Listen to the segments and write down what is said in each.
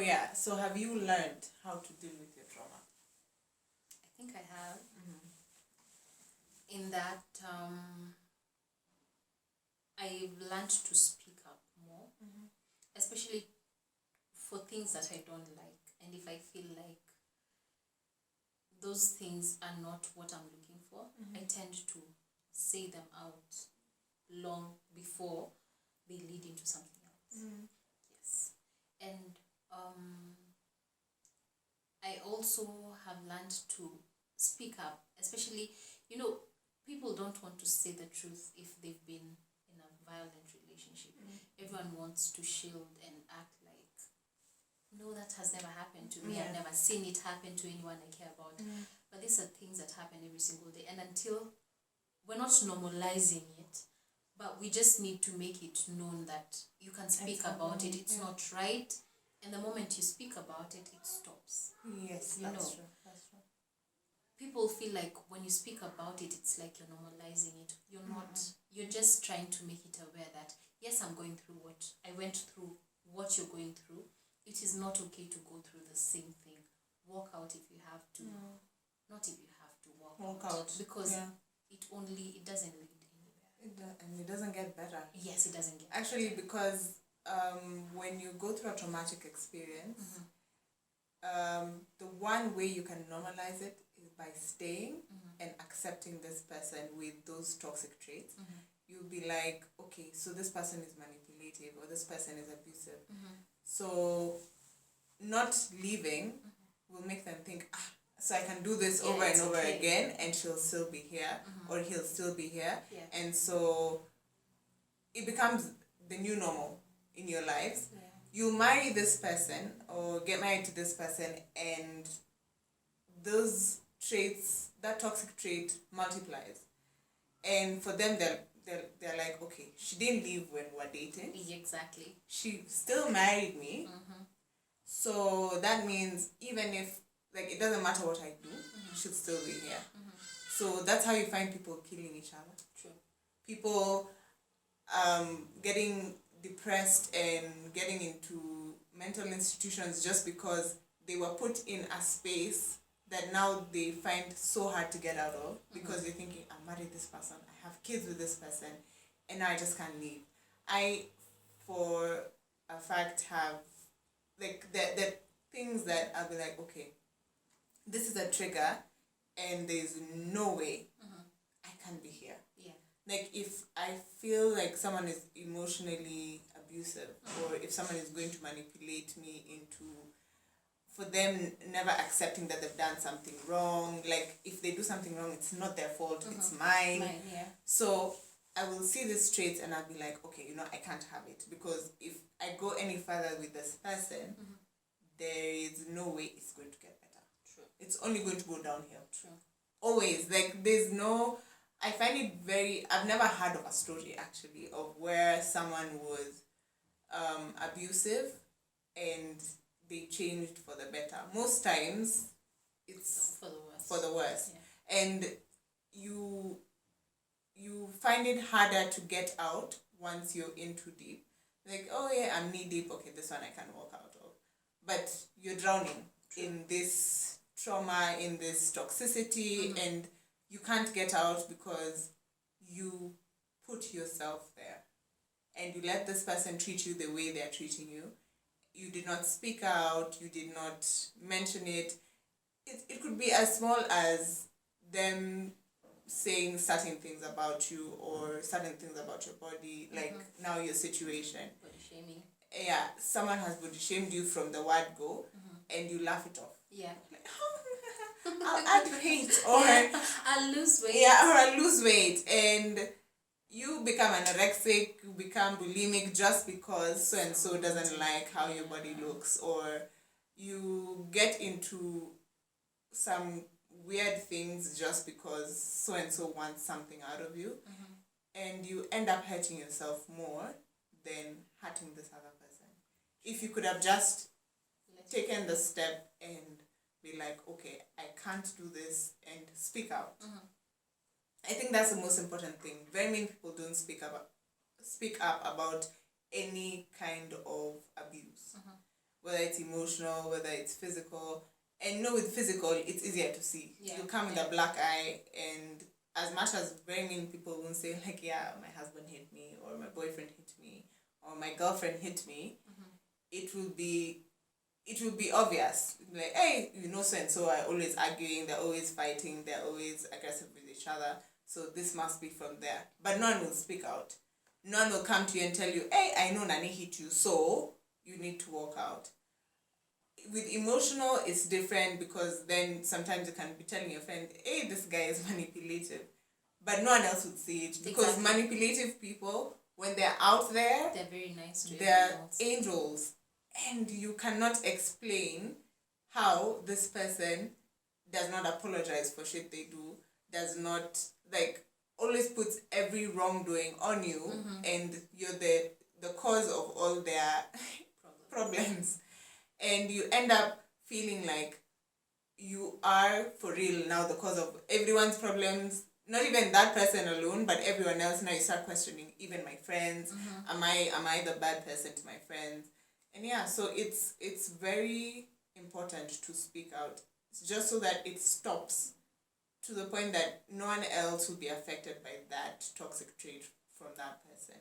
yeah, so have you learned how to deal with your trauma? I think I have. In that, I've learned to speak up more, especially for things that I don't like. And if I feel like those things are not what I'm looking for, I tend to say them out long before they lead into something else. Yes. And I also have learned to speak up, especially, people don't want to say the truth if they've been in a violent relationship. Everyone wants to shield and act like, no, that has never happened to me. I've never seen it happen to anyone I care about. But these are things that happen every single day. And until we're not normalizing it, but we just need to make it known that you can speak about it. It's not right. And the moment you speak about it, it stops. Yes, that's true. People feel like when you speak about it, it's like you're normalizing it. You're not. You're just trying to make it aware that, yes, I'm going through what I went through, what you're going through. It is not okay to go through the same thing. Walk out if you have to. Not if you have to walk out. Because it doesn't lead anywhere. And it doesn't get better. Yes, it doesn't get Actually, better. because when you go through a traumatic experience, the one way you can normalize it is by staying and accepting this person with those toxic traits. You'll be like, okay, so this person is manipulative or this person is abusive. So not leaving will make them think, so I can do this over and over again and she'll still be here or he'll still be here. And so it becomes the new normal in your lives. You marry this person or get married to this person and those traits, that toxic trait multiplies. And for them, they're like, okay, she didn't leave when we were dating. Exactly. She still married me. So that means even if, like, it doesn't matter what I do, she'll still be here. So that's how you find people killing each other. True. People getting depressed and getting into mental institutions just because they were put in a space that now they find so hard to get out of because they're thinking, I married this person, I have kids with this person, and now I just can't leave. I, for a fact, have like the things that I'll be like, okay, this is a trigger and there's no way I can be here. Like if I feel like someone is emotionally abusive or if someone is going to manipulate me into, for them never accepting that they've done something wrong, like if they do something wrong, it's not their fault, it's mine. So I will see these traits and I'll be like, okay, I can't have it, because if I go any further with this person, there is no way it's going to get better. True. It's only going to go downhill. True. Always. Like there's no, I find it I've never heard of a story actually of where someone was abusive and they changed for the better. Most times it's for the worse. And you find it harder to get out once you're in too deep. Like, oh yeah, I'm knee deep, okay, this one I can walk out of. But you're drowning in this trauma, in this toxicity, and you can't get out because you put yourself there. And you let this person treat you the way they're treating you. You did not speak out, you did not mention it. It could be as small as them saying certain things about you or certain things about your body, like now your situation. Body shaming. Yeah, someone has body shamed you from the word go and you laugh it off. Yeah. Like, I'll add weight or I'll lose weight. Yeah, or I'll lose weight, and you become anorexic, you become bulimic just because so and so doesn't like how your body looks, or you get into some weird things just because so and so wants something out of you, and you end up hurting yourself more than hurting this other person. If you could have just taken the step and be like, okay, I can't do this, and speak out. I think that's the most important thing. Very many people don't speak up about any kind of abuse. whether it's emotional, whether it's physical. And with physical, it's easier to see. Yeah. You come with a black eye, and as much as very many people won't say, like, yeah, my husband hit me, or my boyfriend hit me, or my girlfriend hit me, it will be obvious. Like, hey, so and so are always arguing, they're always fighting, they're always aggressive with each other. So this must be from there. But none will speak out. None will come to you and tell you, hey, I know Nani hit you, so you need to walk out. With emotional, it's different, because then sometimes you can be telling your friend, hey, this guy is manipulative. But no one else would see it, because manipulative people, when they're out there, they're very nice to they're angels. And you cannot explain how this person does not apologize for shit they do, does not, like, always puts every wrongdoing on you, and you're the cause of all their problems. And you end up feeling like you are for real now the cause of everyone's problems. Not even that person alone, but everyone else. Now you start questioning even my friends. Am I the bad person to my friends? And yeah, so it's very important to speak out. It's just so that it stops, to the point that no one else will be affected by that toxic trait from that person.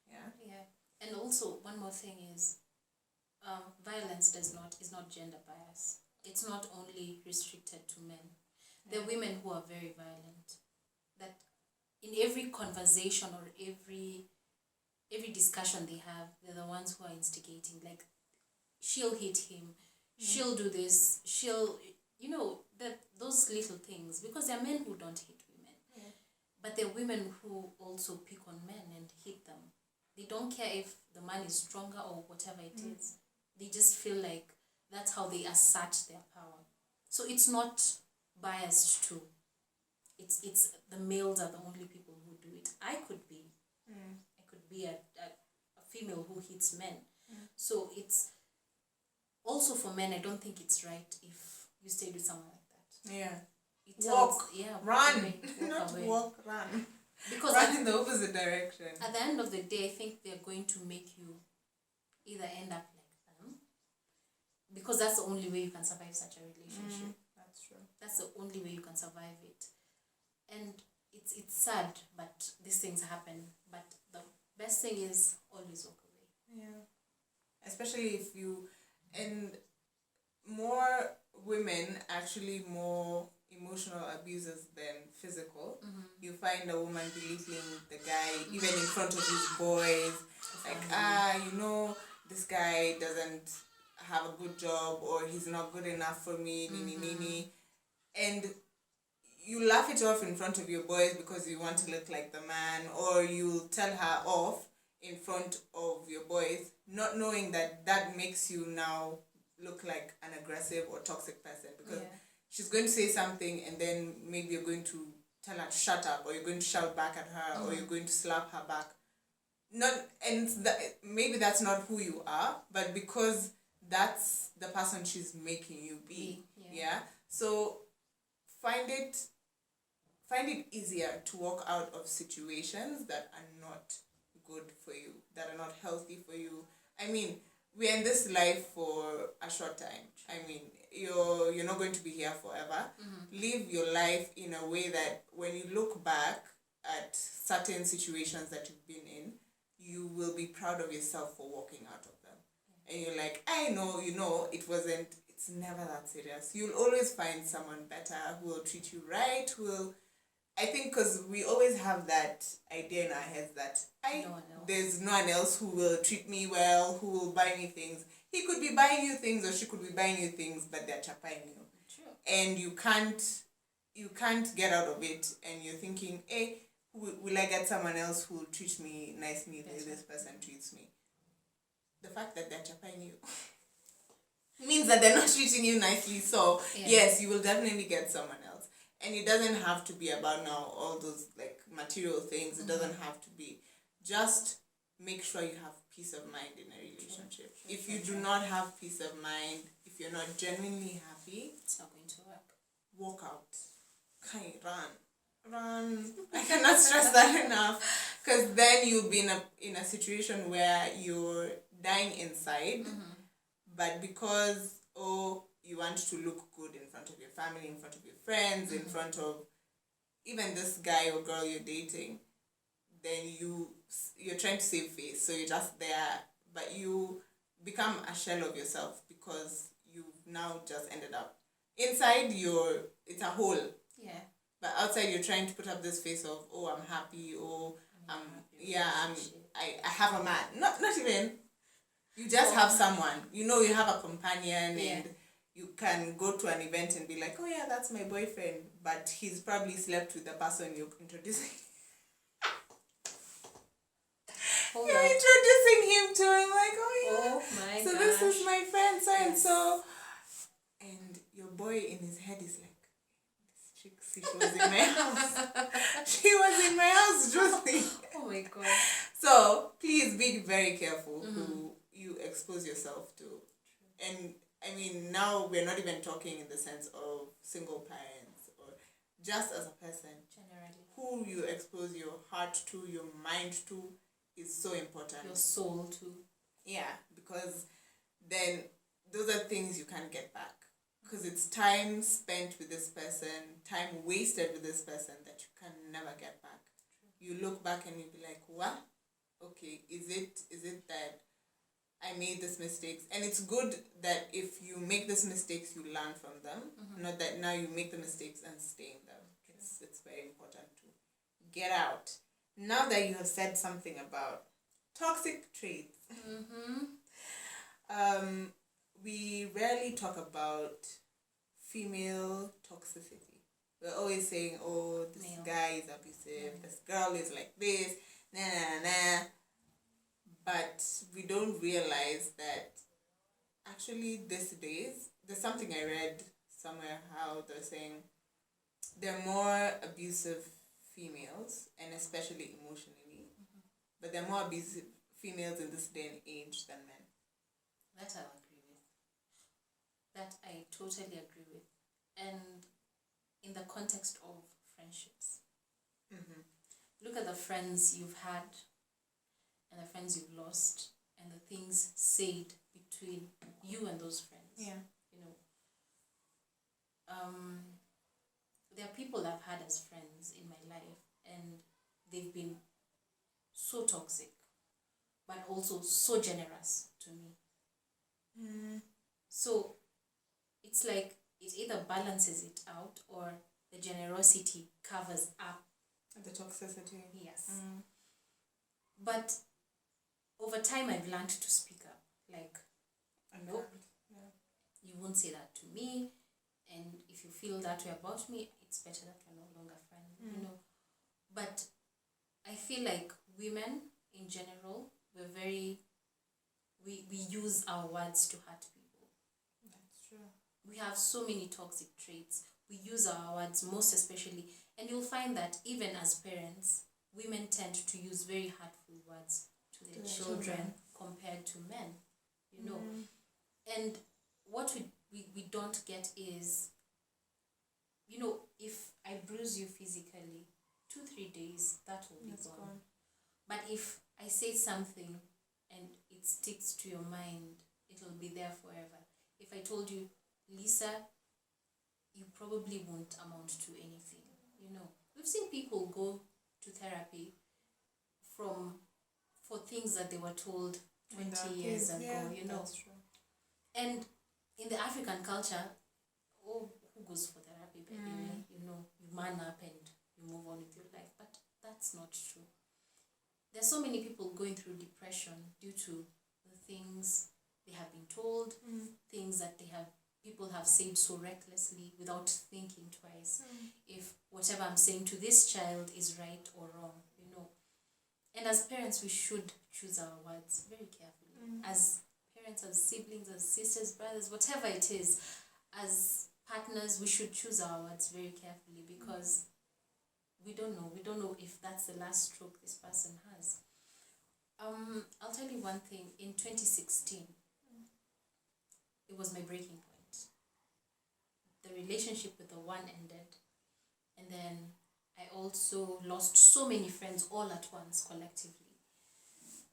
Yeah. Yeah. And also one more thing is, violence is not gender bias. It's not only restricted to men. There are women who are very violent. That in every conversation or every discussion they have, they're the ones who are instigating. Like, she'll hit him, she'll do this, she'll, those little things. Because there are men who don't hit women. But there are women who also pick on men and hit them. They don't care if the man is stronger or whatever it is. They just feel like that's how they assert their power. So it's not biased too. It's the males are the only people who do it. I could be a female who hits men. So it's also, for men, I don't think it's right if you stay with someone like that. Yeah. It tells, run. Walk away. Run. Because run in the opposite direction. At the end of the day, I think they're going to make you either end up like them, because that's the only way you can survive such a relationship. That's true. That's the only way you can survive it. And it's sad, but these things happen. But the best thing is always walk away. Yeah. Especially if you, and more women actually more emotional abusers than physical. You find a woman belittling the guy even in front of his boys. Like, this guy doesn't have a good job, or he's not good enough for me, and you laugh it off in front of your boys because you want to look like the man, or you tell her off in front of your boys, not knowing that that makes you now look like an aggressive or toxic person, because she's going to say something, and then maybe you're going to tell her to shut up, or you're going to shout back at her, or you're going to slap her back. Maybe that's not who you are, but because that's the person she's making you be. Yeah. So find it easier to walk out of situations that are not good for you, that are not healthy for you. I mean, we're in this life for a short time. I mean, you're not going to be here forever. Live your life in a way that when you look back at certain situations that you've been in, you will be proud of yourself for walking out of them. And you're like, I know, it's never that serious. You'll always find someone better who will treat you right, I think, because we always have that idea in our heads that there's no one else who will treat me well, who will buy me things. He could be buying you things, or she could be buying you things, but they're chapaing you. True. And you can't get out of it, and you're thinking, hey, will I get someone else who will treat me nicely the way this person treats me? The fact that they're chapaing you means that they're not treating you nicely. So yes, you will definitely get someone else. And it doesn't have to be about now all those like material things. It doesn't have to be. Just make sure you have peace of mind in a relationship. If you do not have peace of mind, if you're not genuinely happy, it's not going to work. Walk out. Run. I cannot stress that enough. Because then you'll be in a situation where you're dying inside, but because, oh, you want to look good in front of your family, in front of your friends, in front of even this guy or girl you're dating, then you're trying to save face, so you're just there, but you become a shell of yourself because you've now just ended up inside it's a hole, Yeah. but outside you're trying to put up this face of, oh, I'm happy, oh, I have a man, not even, you just have someone, you have a companion, and you can go to an event and be like, oh yeah, that's my boyfriend, but he's probably slept with the person you're introducing. You're introducing him to him, like, oh yeah, oh my so gosh. this is my friend so and so, and your boy in his head is like, this chick, see, she was in my house. She was in my house, Josie. Oh my god. So please be very careful who you expose yourself to. And I mean, now we're not even talking in the sense of single parents or just as a person. Generally. Who you expose your heart to, your mind to is so important. Your soul too. Yeah, because then those are things you can't get back. Because it's time spent with this person, time wasted with this person that you can never get back. You look back and you'll be like, what? Okay, is it that I made these mistakes? And it's good that if you make these mistakes, you learn from them. Not that now you make the mistakes and stay in them. It's very important to get out. Now that you have said something about toxic traits, we rarely talk about female toxicity. We're always saying, oh, this guy is abusive, this girl is like this, nah. But we don't realize that actually these days, there's something I read somewhere how they're saying there are more abusive females, and especially emotionally, but there are more abusive females in this day and age than men. That I'll agree with. That I totally agree with. And in the context of friendships, look at the friends you've had and the friends you've lost and the things said between you and those friends. Yeah. There are people I've had as friends in my life, and they've been so toxic, but also so generous to me. So it's like it either balances it out or the generosity covers up the toxicity. Yes. But over time, I've learned to speak up. Like, nope, you won't say that to me. And if you feel that way about me, it's better that we're no longer friends, But I feel like women in general, we use our words to hurt people. That's true. We have so many toxic traits. We use our words most especially. And you'll find that even as parents, women tend to use very hurtful words to their children compared to men, And what we don't get is, if I bruise you physically, 2-3 days, that will be gone. But if I say something and it sticks to your mind, it'll be there forever. If I told you, Lisa, you probably won't amount to anything, We've seen people go to therapy for things that they were told 20 years ago, That's true. And in the African culture, who goes for therapy, baby? You man up and you move on with your life. But that's not true. There's so many people going through depression due to the things they have been told, things that people have said so recklessly without thinking twice if whatever I'm saying to this child is right or wrong, And as parents, we should choose our words very carefully. As parents, as siblings, as sisters, brothers, whatever it is, as partners, we should choose our words very carefully because we don't know. We don't know if that's the last stroke this person has. I'll tell you one thing. In 2016, it was my breaking point. The relationship with the one ended, and then I also lost so many friends all at once, collectively.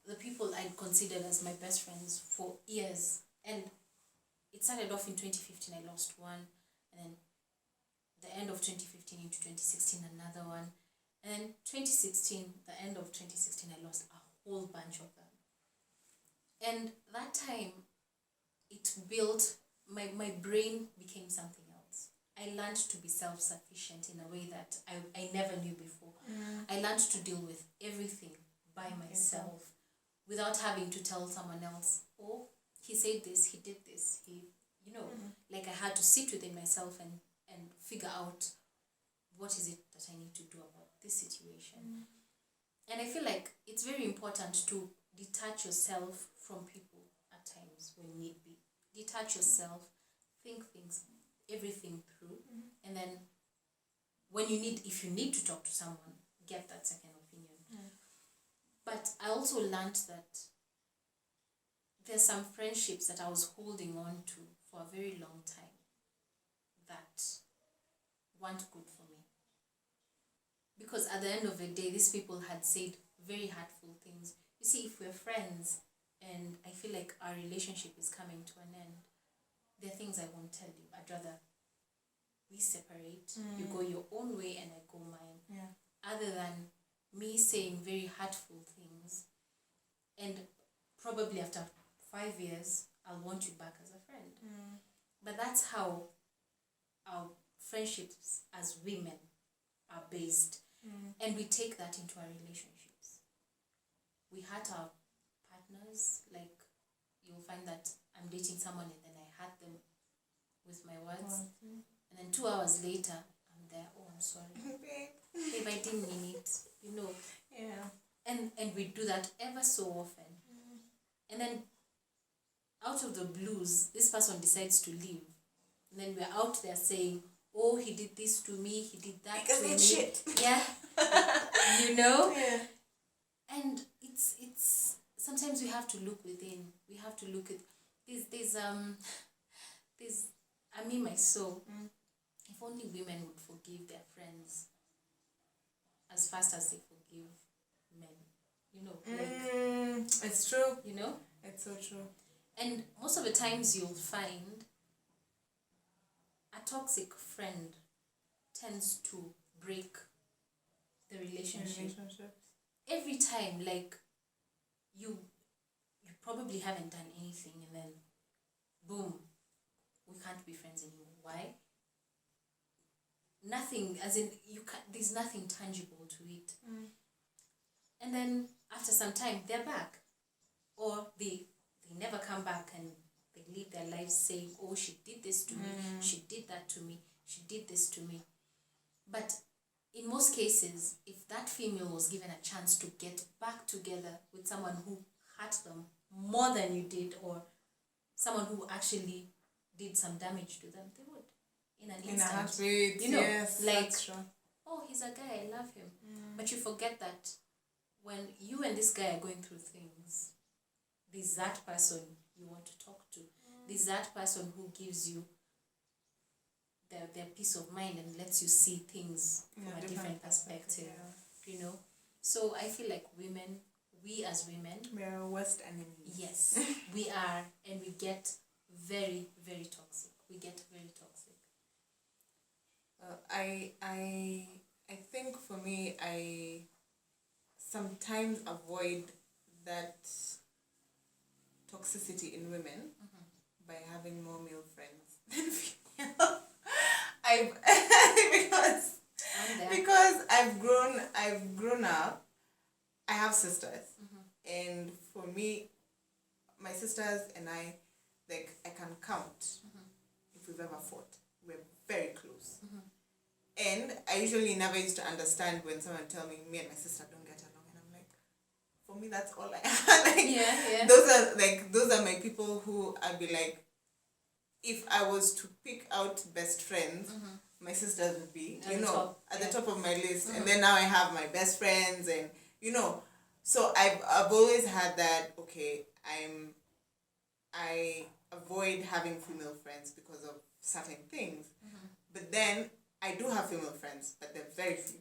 The people I'd considered as my best friends for years. And started off in 2015, I lost one, and then the end of 2015 into 2016, another one, and then 2016, the end of 2016, I lost a whole bunch of them. And that time, it built, my brain became something else. I learned to be self-sufficient in a way that I never knew before. I learned to deal with everything by myself without having to tell someone else, oh, he said this, he did this, like I had to sit within myself and figure out what is it that I need to do about this situation. And I feel like it's very important to detach yourself from people at times when need be. Detach yourself, think everything through, and then if you need to talk to someone, get that second opinion. But I also learned that there's some friendships that I was holding on to for a very long time that weren't good for me. Because at the end of the day, these people had said very hurtful things. You see, if we're friends and I feel like our relationship is coming to an end, there are things I won't tell you. I'd rather we separate. You go your own way and I go mine. Yeah. Other than me saying very hurtful things, and probably after 5 years, I'll want you back as a friend. But that's how our friendships as women are based. And we take that into our relationships. We hurt our partners. Like, you'll find that I'm dating someone and then I hurt them with my words. And then 2 hours later, I'm there, oh, I'm sorry. Babe, I didn't mean it, Yeah. And we do that ever so often. And then out of the blues, this person decides to leave. And then we're out there saying, oh, he did this to me, he did that because to me. Shit. Yeah. Yeah. And it's sometimes we have to look within. We have to look at there's my soul. If only women would forgive their friends as fast as they forgive men. It's true. It's so true. And most of the times you'll find a toxic friend tends to break the relationship. Every time, like, you probably haven't done anything and then boom, we can't be friends anymore. Why? Nothing, as in there's nothing tangible to it. And then after some time they're back, or they never come back and they live their lives saying, oh, she did this to me, she did that to me, she did this to me. But in most cases, if that female was given a chance to get back together with someone who hurt them more than you did, or someone who actually did some damage to them, they would. In an instant. In a heartbeat, yes, like, that's true. Oh, he's a guy, I love him. But you forget that when you and this guy are going through things, there's that person you want to talk to. There's that person who gives you their peace of mind and lets you see things from a different perspective. So I feel like we as women, we are our worst enemies. Yes, we are, and we get very, very toxic. I think for me, I sometimes avoid that toxicity in women by having more male friends than female. because I've grown up. I have sisters, and for me, my sisters and I, like, I can count if we've ever fought. We're very close. And I usually never used to understand when someone tell me and my sister don't get along, and I'm like, for me that's all I have. Those are my people who I'd be like, if I was to pick out best friends, my sisters would be at the top of my list. And then now I have my best friends, and so I've always had that. Okay, I avoid having female friends because of certain things, but then I do have female friends, but they're very few.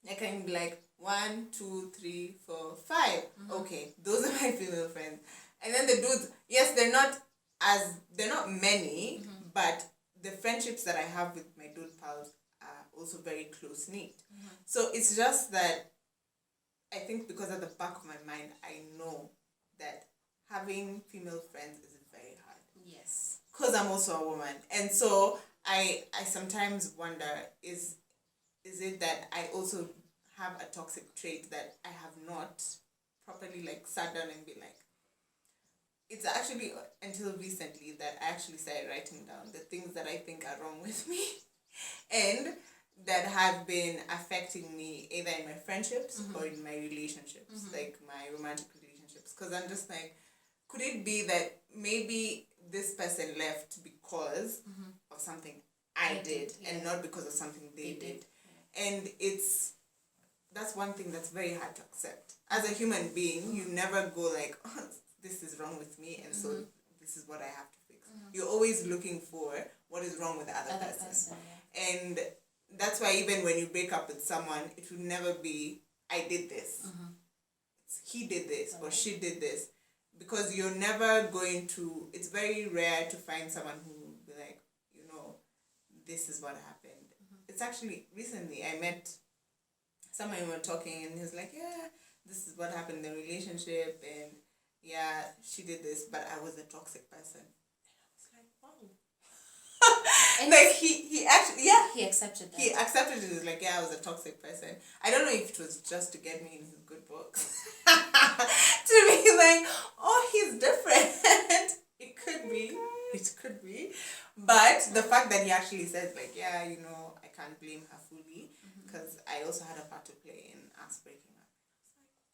I can be like 1, 2, 3, 4, 5. Okay, those are my female friends. And then the dudes, yes, they're not as they're not many, but the friendships that I have with my dude pals are also very close knit. So it's just that I think because at the back of my mind I know that having female friends is very hard. Yes. Because I'm also a woman, and so I sometimes wonder, is it that I also have a toxic trait that I have not properly like sat down and been like, it's actually until recently that I actually started writing down the things that I think are wrong with me and that have been affecting me either in my friendships or in my relationships, like my romantic relationships. Because I'm just like, could it be that maybe this person left because of something I did and not because of something they did? Yeah. And that's one thing that's very hard to accept. As a human being, you never go like, oh, this is wrong with me, and so this is what I have to fix. You're always looking for what is wrong with the other person. Yeah. And that's why even when you break up with someone, it would never be, I did this. He did this or she did this. Because you're never going to, it's very rare to find someone who will be like, this is what happened. It's actually, recently I met someone, we were talking, and he was like, yeah, this is what happened in the relationship, and yeah, she did this, but I was a toxic person. And I was like, wow. And like he actually, yeah. He accepted that. He accepted it. He was like, yeah, I was a toxic person. I don't know if it was just to get me in his good books. To be like, oh, he's different. It could be. It could be. But the fact that he actually says like, yeah, I can't blame her fully because I also had a part to play in us breaking up.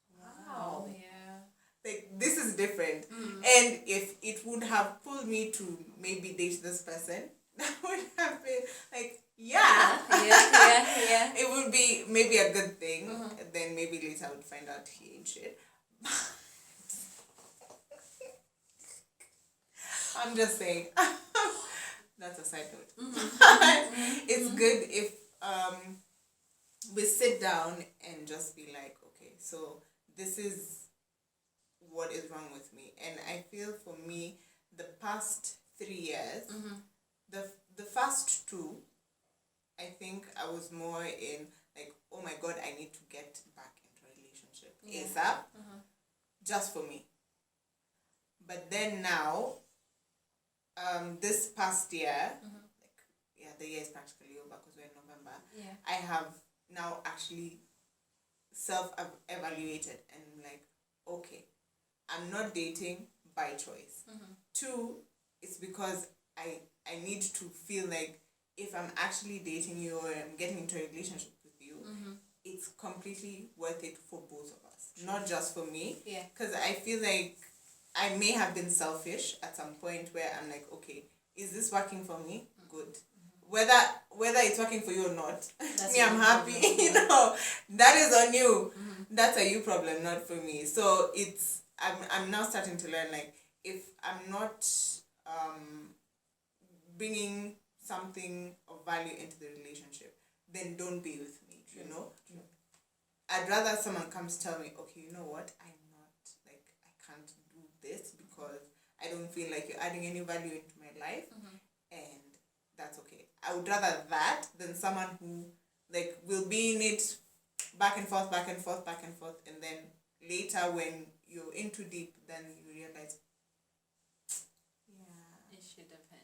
I was like, wow. Yeah. Like, this is different. And if it would have pulled me to maybe date this person, that would have been like, yeah. It would be maybe a good thing. Then maybe later I would find out he ain't shit. I'm just saying. That's a side note. It's good if we sit down and just be like, okay, so this is what is wrong with me. And I feel for me, the past 3 years, the first 2, I think I was more in like, oh my God, I need to get back into a relationship ASAP, just for me. But then now, this past year, the year is practically over because we're in November. Yeah. I have now actually self-evaluated and like, okay, I'm not dating by choice. 2, it's because I need to feel like if I'm actually dating you or I'm getting into a relationship with you, it's completely worth it for both of us, not just for me. Yeah. Because I feel like I may have been selfish at some point where I'm like, okay, is this working for me? Good. Whether it's working for you or not, me, I'm happy. That is on you. That's a you problem, not for me. So I'm now starting to learn, like, if I'm not bringing something of value into the relationship, then don't be with me. I'd rather someone comes tell me, okay, you know what, I can't do this because I don't feel like you're adding any value into my life, and that's okay. I would rather that than someone who like will be in it back and forth, and then later when you're in too deep, then you realize,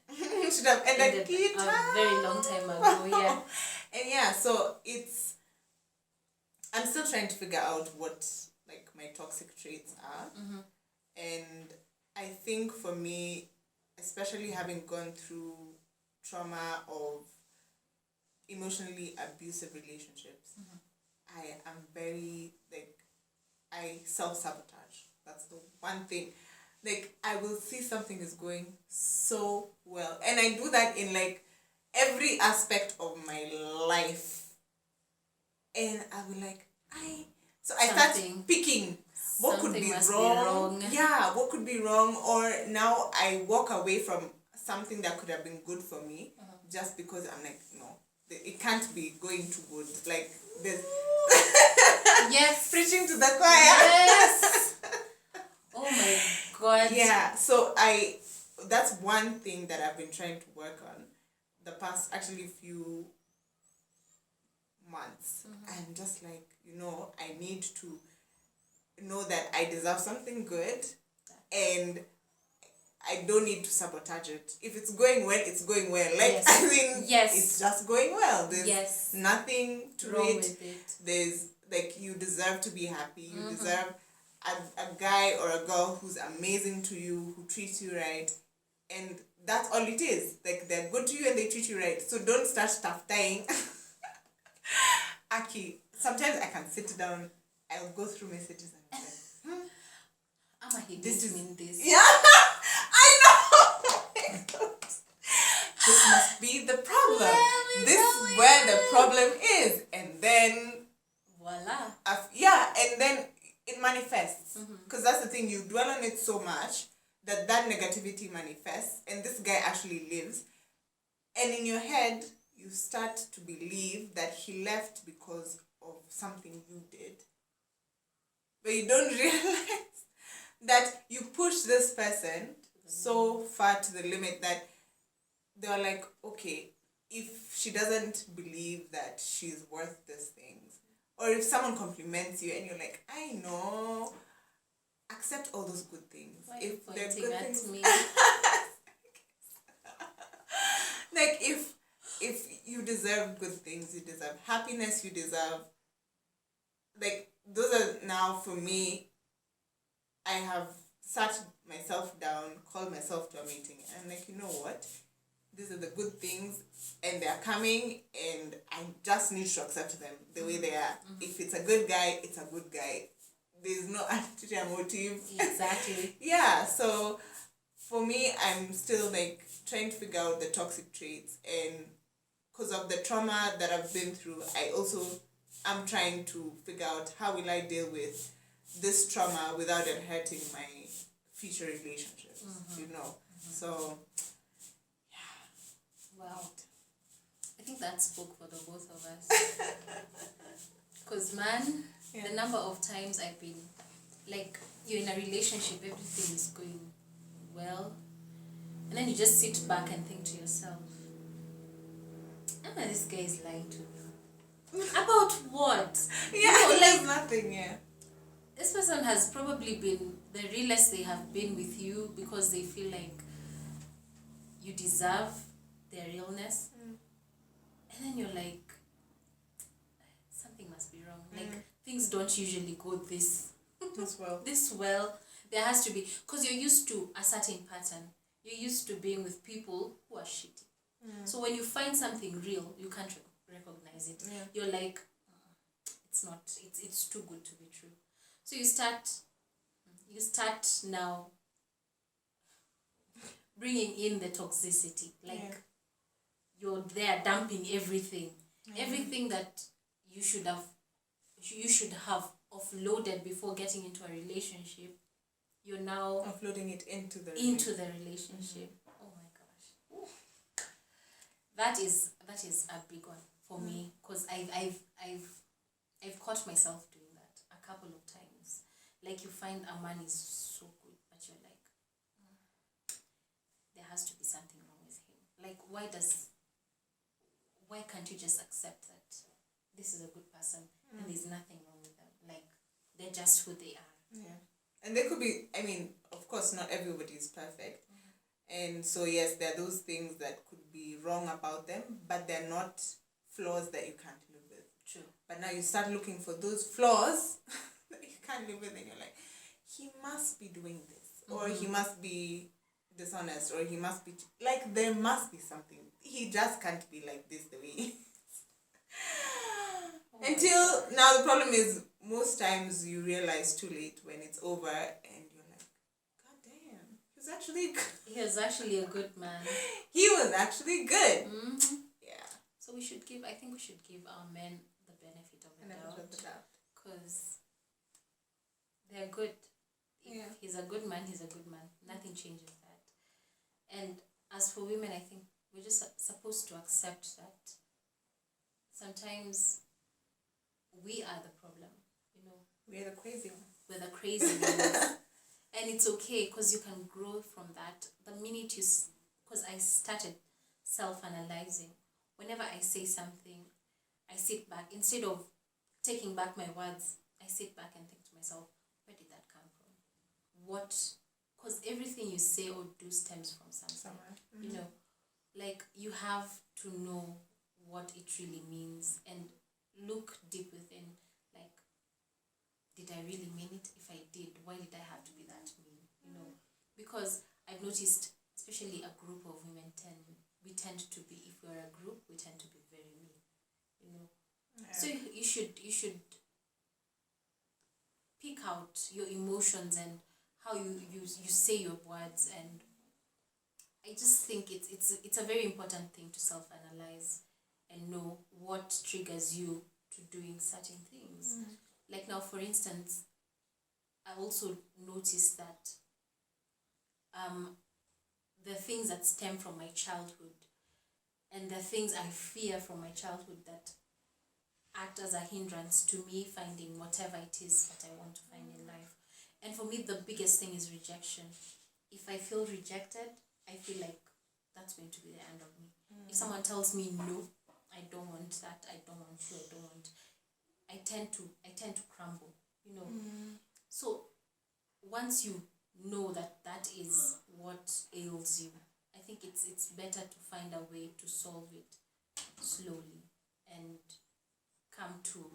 it should have ended a very long time ago. Yeah. And so I'm still trying to figure out what like my toxic traits are. And I think for me, especially having gone through trauma of emotionally abusive relationships, I am very, I self-sabotage. That's the one thing. I will see something is going so well. And I do that in, every aspect of my life. And I'll be like, I start picking what could be wrong. Yeah, what could be wrong. Or now I walk away from something that could have been good for me just because I'm like, no, it can't be going too good. There's... Yes. Preaching to the choir. Yes. Oh my God. Yeah, so I that's one thing that I've been trying to work on the past actually few months. I'm just like, I need to know that I deserve something good, and I don't need to sabotage it. If it's going well, it's going well. Like, I mean, it's just going well. There's nothing to wrong it. With it. There's, like, you deserve to be happy. You deserve a guy or a girl who's amazing to you, who treats you right. And that's all it is. Like, they're good to you and they treat you right. So don't start stuff dying. Aki, sometimes I can sit down, I'll go through messages and be like, this is this. Yeah, I know. This must be the problem. This is where the problem is. And then, voila. And then it manifests. Because that's the thing, you dwell on it so much that negativity manifests, and this guy actually lives. And in your head, you start to believe that he left because of something you did. But you don't realize that you push this person so far to the limit that they're like, okay, if she doesn't believe that she's worth these things, or if someone compliments you and you're like, I know, accept all those good things. Why if are you they're pointing good at things, me? like if you deserve good things, you deserve happiness, you deserve, like, those are now for me. I have sat myself down, called myself to a meeting, and I'm like, you know what? These are the good things, and they're coming, and I just need to accept them the way they are. If it's a good guy, it's a good guy. There's no ulterior motive. Exactly. Yeah, so for me, I'm still like trying to figure out the toxic traits, and because of the trauma that I've been through, I'm trying to figure out how will I deal with this trauma without it hurting my future relationships, So, yeah. Wow. I think that spoke for the both of us. Because, man, the number of times I've been, like, you're in a relationship, everything is going well, and then you just sit back and think to yourself, this guy is lying to me. About what? Like nothing, This person has probably been the realest they have been with you because they feel like you deserve their realness. And then you're like, something must be wrong. Like, things don't usually go this well. There has to be, because you're used to a certain pattern. You're used to being with people who are shitty. So when you find something real, you can't recognize it. You're like, it's too good to be true. So you start now bringing in the toxicity. Like, you're there dumping everything. Everything that you should have offloaded before getting into a relationship, you're now offloading it into the relationship. Oh my gosh. Ooh. That is a big one for me, because I've caught myself doing that a couple of times. Like, you find a man is so good, but you're like, there has to be something wrong with him. Like, why can't you just accept that this is a good person and there's nothing wrong with them? Like, they're just who they are. Yeah. And they could be, of course, not everybody is perfect. And so, yes, there are those things that could be wrong about them, but they're not flaws that you can't live with. True. But now you start looking for those flaws that you can't live with, and you're like, he must be doing this, or he must be dishonest, or he must be, like, there must be something. He just can't be like this the way he is. Until now, the problem is most times you realize too late when it's over, and you're like, God damn, he was actually good. He was actually a good man. He was actually good. Yeah. So I think we should give our men the benefit of the doubt, because they're good. If he's a good man, he's a good man. Nothing changes that. And as for women, I think we're just supposed to accept that sometimes we are the problem. We're the crazy ones. We're the crazy ones. And it's okay because you can grow from that. The minute because I started self-analyzing. Whenever I say something, I sit back. Instead of taking back my words, I sit back and think to myself, where did that come from? What? Because everything you say or do stems from something. You know, like you have to know what it really means and look deep within. Like, did I really mean it? If I did, why did I have to be that mean? You know, because I've noticed, especially a group of women we tend to be, if we're a group, we tend to be very mean. You know, so you should pick out your emotions and how you say your words. And I just think it's a very important thing to self-analyze and know what triggers you to doing certain things. Like now, for instance, I also noticed that the things that stem from my childhood and the things I fear from my childhood that act as a hindrance to me finding whatever it is that I want to find in life. And for me, the biggest thing is rejection. If I feel rejected, I feel like that's going to be the end of me. If someone tells me no, I don't want that, I don't want you, I don't want, I tend to crumble, you know. So once you know that that is what ails you, I think it's better to find a way to solve it slowly and come to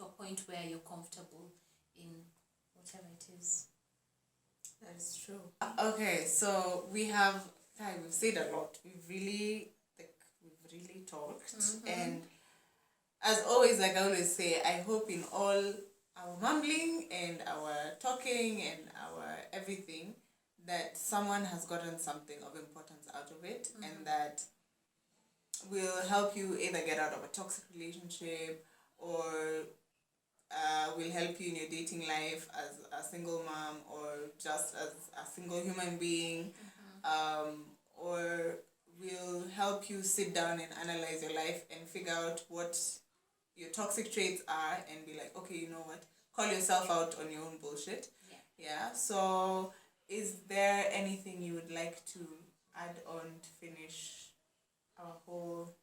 a point where you're comfortable in whatever it is. That is true. Okay, so we've said a lot. We've really talked, and as always, like I always say, I hope in all our mumbling and our talking and our everything that someone has gotten something of importance out of it, and that will help you either get out of a toxic relationship or will help you in your dating life as a single mom or just as a single human being, or will help you sit down and analyze your life and figure out what your toxic traits are and be like, okay, you know what? Call yourself out on your own bullshit. Yeah. So is there anything you would like to add on to finish our whole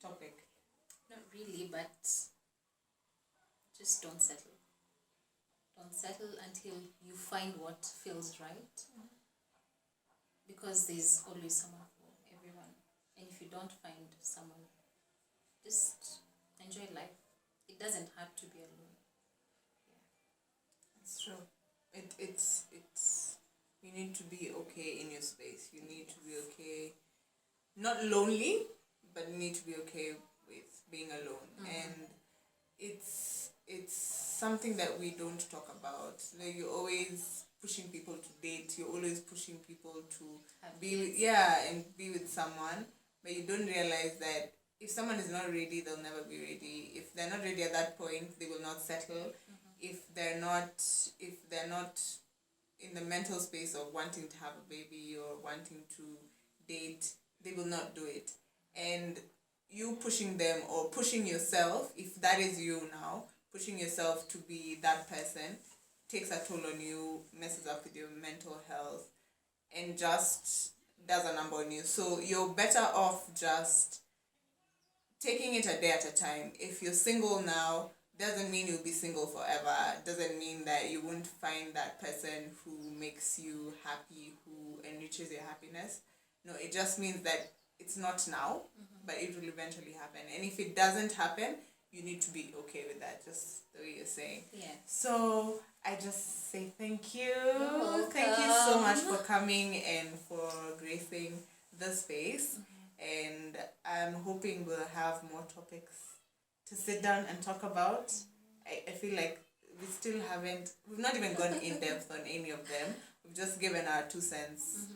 topic? Not really, but just don't settle. Don't settle until you find what feels right. Because there's always someone for everyone. And if you don't find someone, just enjoy life. It doesn't have to be alone. It's true. It's you need to be okay in your space. You need to be okay, not lonely, but you need to be okay with being alone. And it's something that we don't talk about. Like you're always pushing people to date. You're always pushing people to be with someone, but you don't realize that if someone is not ready, they'll never be ready. If they're not ready at that point, they will not settle. If they're not in the mental space of wanting to have a baby or wanting to date, they will not do it. And you pushing them or pushing yourself, if that is you now, pushing yourself to be that person takes a toll on you, messes up with your mental health, and just does a number on you. So you're better off just taking it a day at a time. If you're single now, doesn't mean you'll be single forever. Doesn't mean that you won't find that person who makes you happy, who enriches your happiness. No, it just means that it's not now, but it will eventually happen. And if it doesn't happen, you need to be okay with that, just the way you're saying. Yeah. So I just say thank you. You're welcome. Thank you so much for coming and for gracing the space. And I'm hoping we'll have more topics to sit down and talk about. I feel like we've not even gone in depth on any of them. We've just given our 2 cents,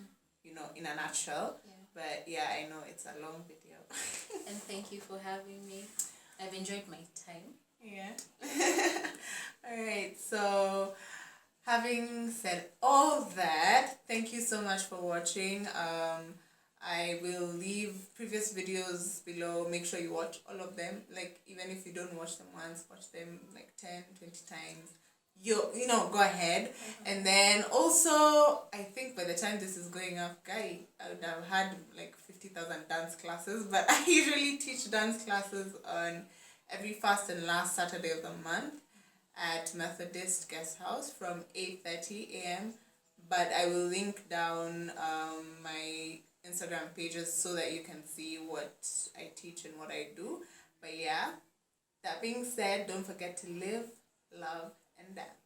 in a nutshell. Yeah. But yeah, I know it's a long video. And thank you for having me. I've enjoyed my time. Yeah. Alright, so having said all that, thank you so much for watching. I will leave previous videos below. Make sure you watch all of them. Like, even if you don't watch them once, watch them like 10, 20 times. go ahead. And then also, I think by the time this is going up, guy, I would have had like 50,000 dance classes. But I usually teach dance classes on every first and last Saturday of the month at Methodist Guest House from 8:30 a.m. But I will link down my Instagram pages so that you can see what I teach and what I do. But yeah, that being said, don't forget to live, love, and dance.